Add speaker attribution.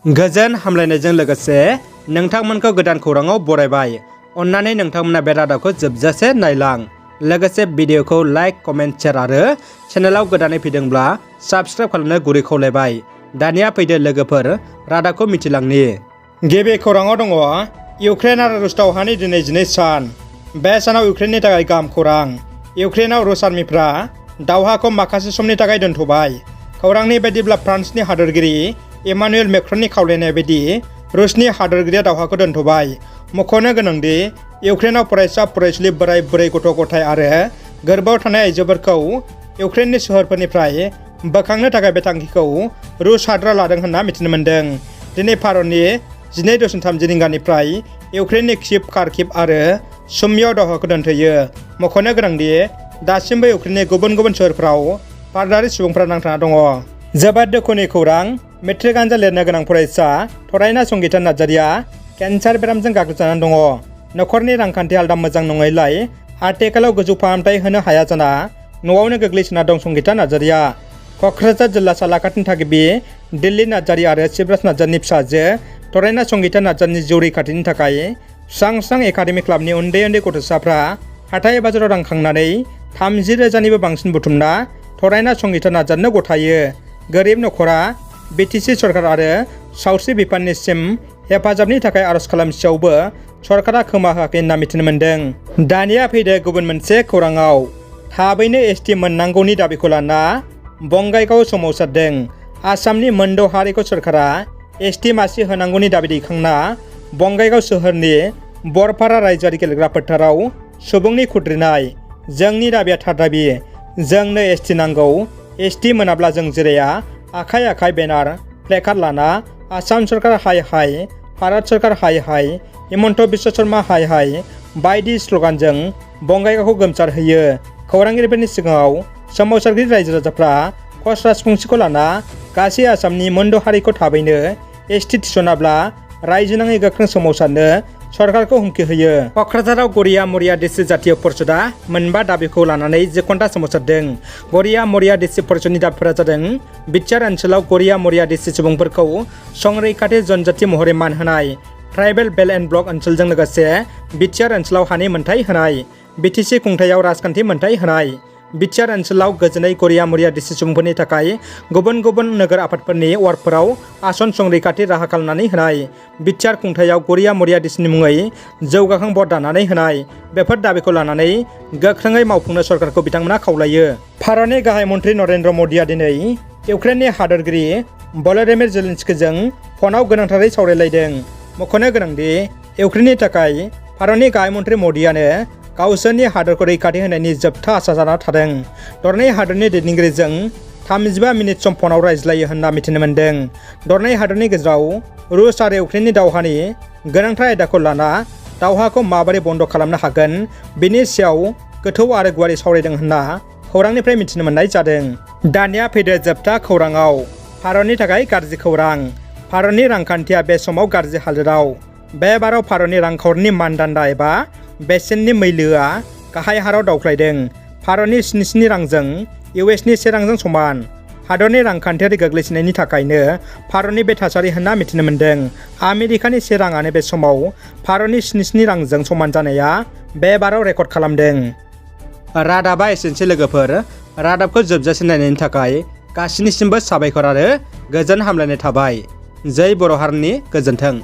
Speaker 1: गोजोन हामलायनायजों लोगोसे नोंथांमोनखौ गोदान खौराङाव बरायबाय। अन्नानै नोंथांमोना बे रादाबखौ जोबजासे नायलां। लोगोसे भिडिअखौ लाइक, कमेन्ट, शेयार आरो चेनेलाव गोदानै फैदोंब्ला साबस्क्राइब खालामनो गुरै खावलायबाय। दानिया फैदो लोगोफोर रादाबखौ मिथिलांनि। गिबि खौराङाव दङ इउक्रेन आरो रुस दावहानि दिनै 12 सान। बे सानाव इउक्रेननि थाखाय गाहाम खौरां। इउक्रेनाव रुस आर्मिफ्रा दावहाखौ माखासे समनि थाखाय दोनथ'बाय। खौरांनि बायदिब्ला फ्रान्सनि हादोरगिरि इमानुएल मेक्रननि खावलायनाय बायदि रुसनि हादोरगिरिया दावहाखौ दोनथ'बाय। मख'नो गोनांदि इउक्रेनाव फरायसा फरायसुलि, बोराय बुरै, गथ' गथाय आरो गोरबोआव थानाय आइजोफोरखौ इउक्रेननि सोहोरफोरनिफ्राय बोखांनो थाखाय बे थांखिखौ रुस हादरा लादों होनना मिथिनो मोन्दों। दिनै भारतनि 12:30 रिंगानिफ्राय इउक्रेननि कियेभ, खार्किभ आरो सुमियाव दावहाखौ दोनथ'यो। मख'नो गोनांदि दासिमबो इउक्रेननि गुबुन गुबुन सोहोरफोराव भारतारि सुबुंफोरा नांथाना दङ। जोबोद दुखुनि खौरां। मेट्रिक आनजाद लिरनो गोनां फरायसा थरायना संगिता नार्जारिया केन्सार बेरामजों गाग्लोबजानानै दङ। नखरनि रांखान्थि हालोदा मोजां नङैलाय आथिखालाव गोजौ फाहामथाय होनो हाया जाना न'आवनो गोग्लैसोना दं संगिता नार्जारिया। क'क्राझार जिल्ला सालाकाटिनि थागिबि दिल्ली नार्जारि आरो शिवराज नार्जारिनि फिसाजो थरायना संगिता नार्जारिनि जिउ रैखाथिनि थाखाय स्रां स्रां एकाडेमि क्लाबनि उन्दै उन्दै गथ'साफ्रा हाथाय बाजाराव रां खांनानै 30,000निबो बांसिन बुथुमना थरायना संगिता नार्जारिनो गथायो। गोरिब नखरा BTC सरकार आरो सावस्रि बिफाननिसिम हेफाजाबनि थाखाय आर'ज खालामसेयावबो सरकारा खोमा होआखै होनना मिथिनो मोन्दों। दानिया फैदो गुबुन मोनसे खौराङाव। थाबैनो ST मोननांगौनि दाबिखौ लाना बंगाइगाव सोमावसारदों। आसामनि मोनद' हारिखौ सरकारा ST मासि होनांगौनि दाबि दैखांना बंगाइगाव सोहोरनि बरपारा रायजोआरि गेलेग्रा फोथाराव सुबुंनि खुद्रिनाय। जोंनि दाबिया थार दाबि। जोंनो ST नांगौ। ST मोनाब्ला जों जिराया। आखाइ आखाइ बेनार प्लेकार्ड लाना आसाम सरकार हाय हाय, भारत सरकार हाय हाय, हिमन्त बिश्व शर्मा हाय हाय बायदि स्लगानजों बंगाइगावखौ गोमसारहोयो। खौरांगिरिफोरनि सिगाङाव सोमावसारगिरि रायजो राजाफ्रा कच राजबंशीखौ लाना गासै आसामनि मोनद' हारिखौ थाबैनो ST थिसनाब्ला रायजो नाङै गोख्रों सोमावसारनो सरकारखौ हुमखि होयो। क'क्राझाराव गरिया मरिया डिसि जातीय परिषदआ मोनबा दाबिखौ लानानै 1 घन्टा सोमावसारदों। गरिया मरिया डिसि परिषदनि दाबिफोरा जादों BTR ओनसोलाव गरिया मरिया डिसि सुबुंफोरखौ संरैखाथि जनजाति महरै मान होनाय, ट्राइबेल बेल्ट एन्ड ब्लक ओनसोलजों लोगोसे BTR ओनसोलाव हानि मोनथाय होनाय, BTC खुंथायाव राजखान्थि मोनथाय होनाय, BTR ओनसोलाव गोजोनै गरिया मरिया डिसि सुबुंफोरनि थाखाय गुबुन गुबुन नोगोर आफादफोरनि वार्डफोराव आसन संरैखाथि राहा खालामनानै होनाय, BTR खुंथायाव गरिया मरिया डिसिनि मुङै जौगाखां बर्ड दानानै होनाय। बेफोर दाबिखौ लानानै गोख्रोङै मावफुंनो सरकारखौ बिथांमोना खावलायो। भारतनि गाहाय मन्त्रि नरेन्द्र मदिया दिनै इउक्रेननि हादोरगिरि भल'दिमिर जेलेनस्कीजों फनाव गोनांथारै सावरायलायदों। मख'नो गोनांदि इउक्रेननि थाखाय भारतनि गाहाय मन्त्रि मदियानो गावसोरनि हादरखौ रैखाथि होनायनि जोबथा आसा जाना थादों। दरनै हादरनि दैदेनगिरिजों 35 मिनिट सम फनाव रायज्लायो होनना मिथिनो मोन्दों। दरनै हादरनि गेजेराव रुस आरो इउक्रेननि दावहानि गोनांथार आयदाखौ लाना दावहाखौ माबोरै बन्द खालामनो हागोन बेनि सायाव गोथौ आरो गुवारै सावरायदों होनना खौरांनिफ्राय मिथिनो मोननाय जादों। दानिया फैदो जोबथा खौराङाव। भारतनि थाखाय गाज्रि खौरां। भारतनि रांखान्थिया बे समाव गाज्रि हालोदाव। बे बाराव भारतनि रांखावरिनि मानदान्दा एबा बेसेननि मैलोआ गाहाय हाराव दावख्लायदों। भारतनि 77 रांजों USनि 1 रांजों समान। हादरनि रांखान्थियारि गोग्लैसोनायनि थाखायनो भारतनि बे थासारि होनना मिथिनो मोन्दों। आमेरिकानि 1 राङानो बे समाव भारतनि 77 रांजों समान जानाया बे बाराव रेकर्ड खालामदों। रादाबा एसेनोसै लोगोफोर। रादाबखौ जोबजासे नायनायनि थाखाय गासिनिसिमबो साबायखर आरो गोजोन हामलायनाय थाबाय। जै बर' हारिनि गोजोन्थों।